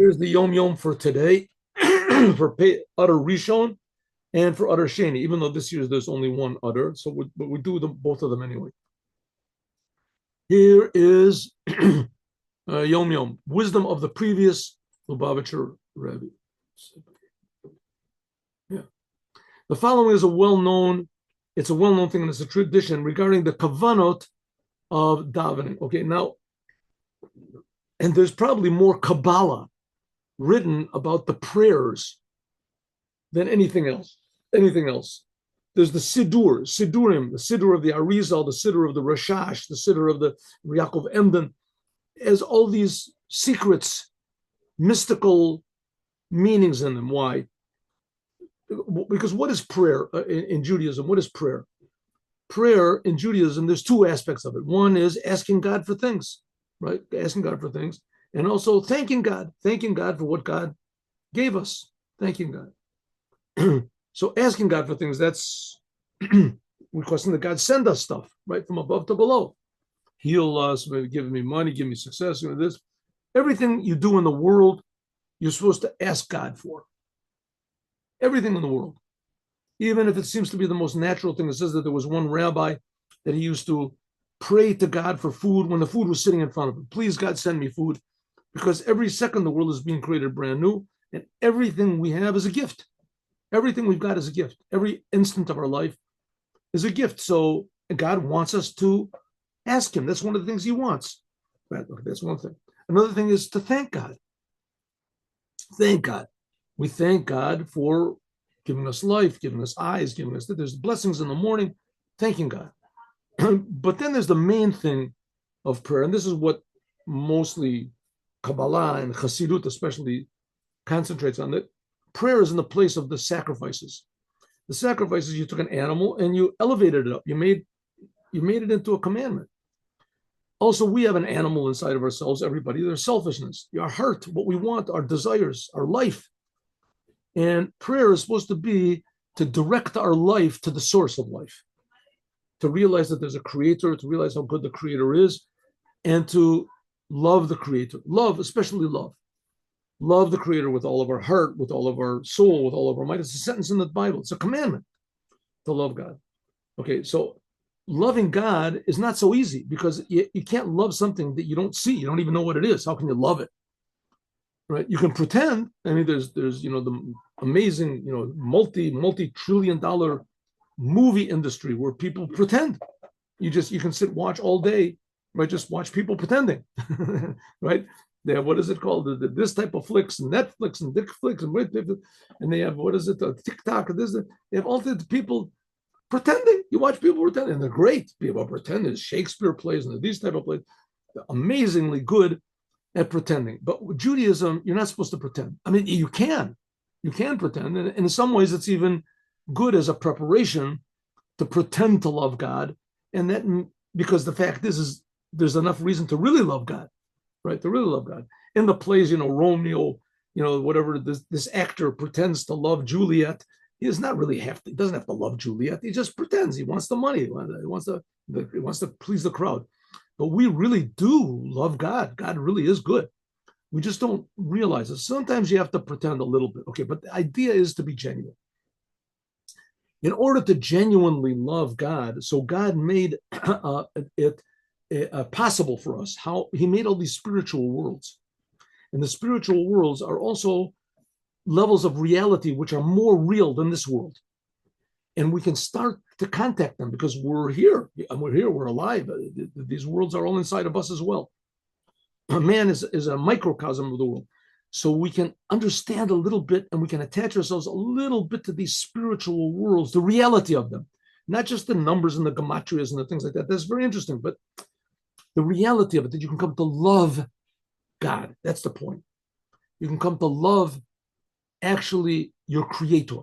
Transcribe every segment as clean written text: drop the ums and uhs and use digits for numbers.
Here's the Yom Yom for today, for Utter Rishon and for Utter Sheni, even though this year there's only one Utter, so we do them, both of them anyway. Here is Yom Yom, wisdom of the previous Lubavitcher Rebbe. Yeah. The following is a well-known thing, and it's a tradition regarding the kavanot of davening. Okay, now, and there's probably more Kabala written about the prayers than anything else. There's the Sidurim, the Siddur of the Arizal, the Siddur of the Rashash, the Siddur of the Yaakov Emden, as all these secrets, mystical meanings in them. Why? Because what is prayer in Judaism? What is prayer? Prayer in Judaism, there's two aspects of it. One is asking God for things, right? Asking God for things. And also thanking God for what God gave us, thanking God. So asking God for things, that's requesting that God send us stuff, right, from above to below. Heal us, maybe give me money, give me success, this. Everything you do in the world, you're supposed to ask God for. Everything in the world. Even if it seems to be the most natural thing. It says that there was one rabbi that he used to pray to God for food when the food was sitting in front of him. Please, God, send me food. Because every second the world is being created brand new, and everything we have is a gift. Everything we've got is a gift. Every instant of our life is a gift. So God wants us to ask him. That's one of the things he wants. Right? Okay, that's one thing. Another thing is to thank God. Thank God. We thank God for giving us life, giving us eyes, giving us, there's blessings in the morning, thanking God. But then there's the main thing of prayer, and this is what mostly Kabala and Chassidut especially concentrates on, that prayer is in the place of the sacrifices. The sacrifices, you took an animal and you elevated it up. You made it into a commandment. Also, we have an animal inside of ourselves, everybody. There's selfishness, our heart, what we want, our desires, our life. And prayer is supposed to be to direct our life to the source of life, to realize that there's a creator, to realize how good the creator is, and to love the creator. Love, especially love. Love the creator with all of our heart, with all of our soul, with all of our might. It's a sentence in the Bible. It's a commandment to love God. Okay, so loving God is not so easy because you can't love something that you don't see. You don't even know what it is. How can you love it? Right? You can pretend. I mean, there's the amazing, multi-trillion dollar movie industry where people pretend. You can sit watch all day, right? Just watch people pretending, right? They have, what is it called? This type of flicks, Netflix and Dick flicks, and they have, what is it? TikTok. They have all the people pretending. You watch people pretending, and they're great. People pretending. Shakespeare plays and these type of plays. They're amazingly good at pretending. But with Judaism, you're not supposed to pretend. I mean, you can pretend, and in some ways, it's even good as a preparation to pretend to love God, and that because the fact is there's enough reason to really love God. Right, to really love God. In the plays, Romeo, whatever, this actor pretends to love Juliet. He does not really he doesn't have to love Juliet. He just pretends. He wants the money. He wants to please the crowd. But we really do love God. God really is good. We just don't realize it. Sometimes you have to pretend a little bit. Okay, but the idea is to be genuine. In order to genuinely love God, so God made it possible for us, how he made all these spiritual worlds. And the spiritual worlds are also levels of reality which are more real than this world. And we can start to contact them because we're here, we're alive. These worlds are all inside of us as well. Man is a microcosm of the world. So we can understand a little bit and we can attach ourselves a little bit to these spiritual worlds, the reality of them, not just the numbers and the gematrias and the things like that. That's very interesting, but the reality of it, that you can come to love God. That's the point. You can come to love actually your creator.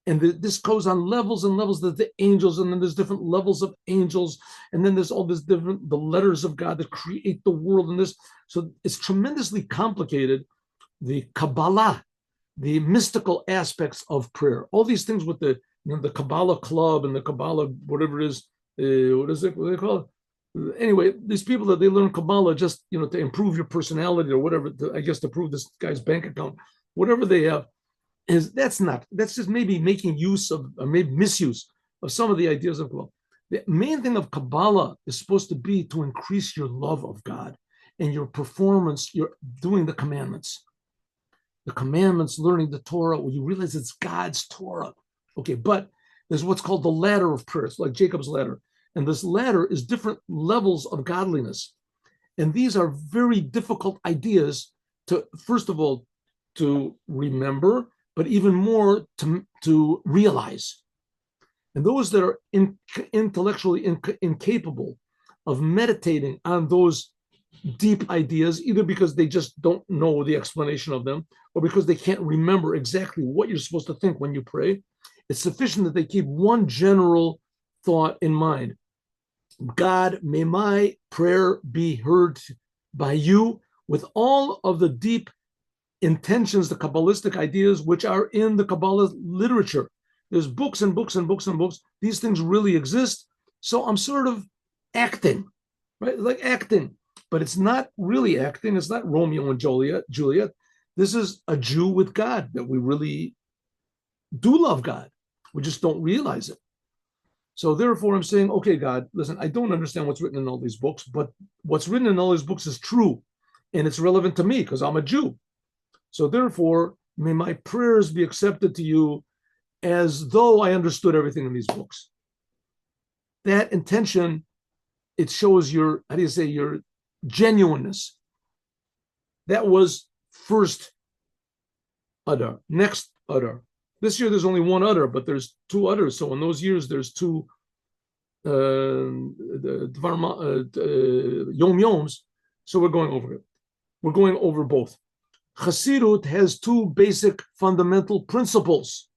And this goes on levels and levels. There's the angels, and then there's different levels of angels. And then there's all this the letters of God that create the world and this. So it's tremendously complicated. The Kabbalah, the mystical aspects of prayer, all these things with the Kabbalah club and the Kabbalah, whatever it is, what is it? What do they call it? Anyway, these people that they learn Kabbalah just to improve your personality or whatever, I guess to prove this guy's bank account, whatever they have, that's just maybe making use of, or maybe misuse of some of the ideas of Kabbalah. The main thing of Kabbalah is supposed to be to increase your love of God and your performance. You're doing the commandments, learning the Torah, where you realize it's God's Torah. Okay, but there's what's called the ladder of prayers, like Jacob's ladder. And this ladder is different levels of godliness. And these are very difficult ideas to, first of all, to remember, but even more to realize. And those that are intellectually incapable of meditating on those deep ideas, either because they just don't know the explanation of them, or because they can't remember exactly what you're supposed to think when you pray, it's sufficient that they keep one general thought in mind. God, may my prayer be heard by you with all of the deep intentions, the Kabbalistic ideas, which are in the Kabbalah literature. There's books and books and books and books. These things really exist. So I'm sort of acting, right? Like acting, but it's not really acting. It's not Romeo and Juliet. This is a Jew with God, that we really do love God. We just don't realize it. So therefore, I'm saying, okay, God, listen, I don't understand what's written in all these books, but what's written in all these books is true, and it's relevant to me because I'm a Jew. So therefore, may my prayers be accepted to you as though I understood everything in these books. That intention, it shows your, your genuineness. That was first Adar. Next Adar. This year, there's only one Adar, but there's two Adars. So in those years, there's two Yom-Yoms. So we're going over it. We're going over both. Chassidut has two basic fundamental principles.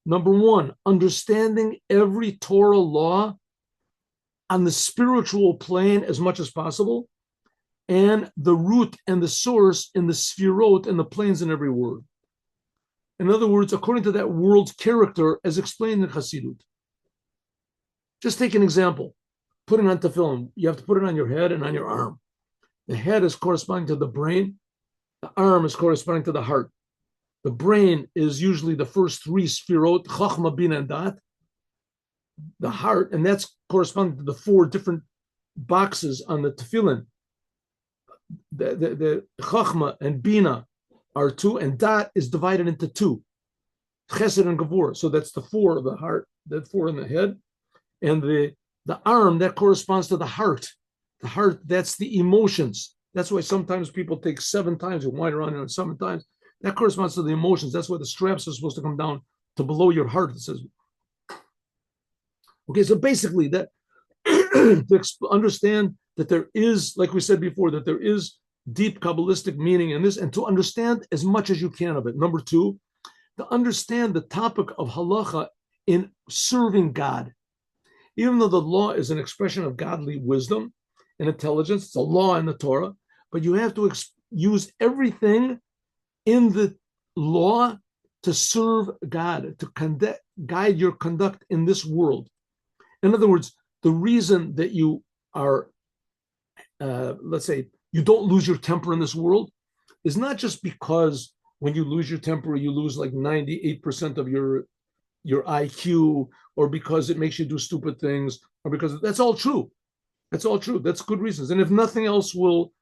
Number one, understanding every Torah law on the spiritual plane as much as possible, and the root and the source in the sfirot and the planes in every word. In other words, according to that world's character as explained in Chassidut. Just take an example. Putting on tefillin, you have to put it on your head and on your arm. The head is corresponding to the brain. The arm is corresponding to the heart. The brain is usually the first three sfirot, Chachma, Bina, and Dat. The heart, and that's corresponding to the four different boxes on the tefillin. The Chachma and Bina are two, and Dat is divided into two, Chesed and Gavur. So that's the four of the heart, the four in the head. And the arm, that corresponds to the heart. The heart, that's the emotions. That's why sometimes people take 7 times and wind around 7 times. That corresponds to the emotions. That's why the straps are supposed to come down to below your heart. It says, okay, so basically that to understand that there is, like we said before, that there is deep Kabbalistic meaning in this, and to understand as much as you can of it. Number 2, to understand the topic of halacha in serving God. Even though the law is an expression of godly wisdom and intelligence, it's a law in the Torah, but you have to use everything in the law to serve God, to guide your conduct in this world. In other words, the reason that you are, let's say, you don't lose your temper in this world is not just because when you lose your temper, you lose like 98% of your IQ, or because it makes you do stupid things, or because that's all true. That's all true. That's good reasons. And if nothing else will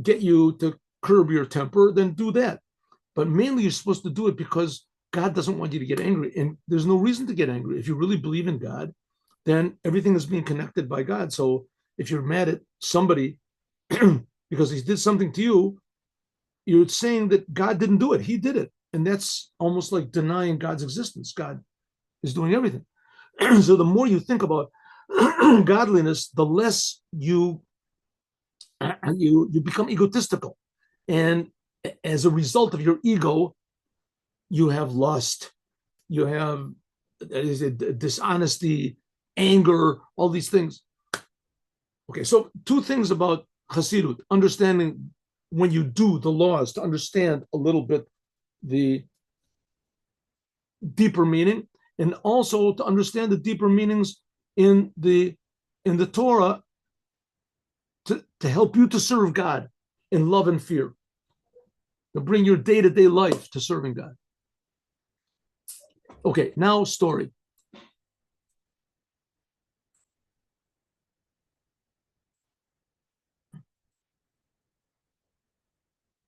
get you to curb your temper, then do that. But mainly you're supposed to do it because God doesn't want you to get angry. And there's no reason to get angry. If you really believe in God, then everything is being connected by God. So if you're mad at somebody because he did something to you, you're saying that God didn't do it. He did it. And that's almost like denying God's existence. God is doing everything. So the more you think about godliness, the less you become egotistical. And as a result of your ego, you have lust, you have dishonesty, anger, all these things. Okay, so 2 things about Chassidut: understanding when you do the laws, to understand a little bit the deeper meaning, and also to understand the deeper meanings in the Torah to help you to serve God in love and fear, to bring your day-to-day life to serving God. Okay, now story.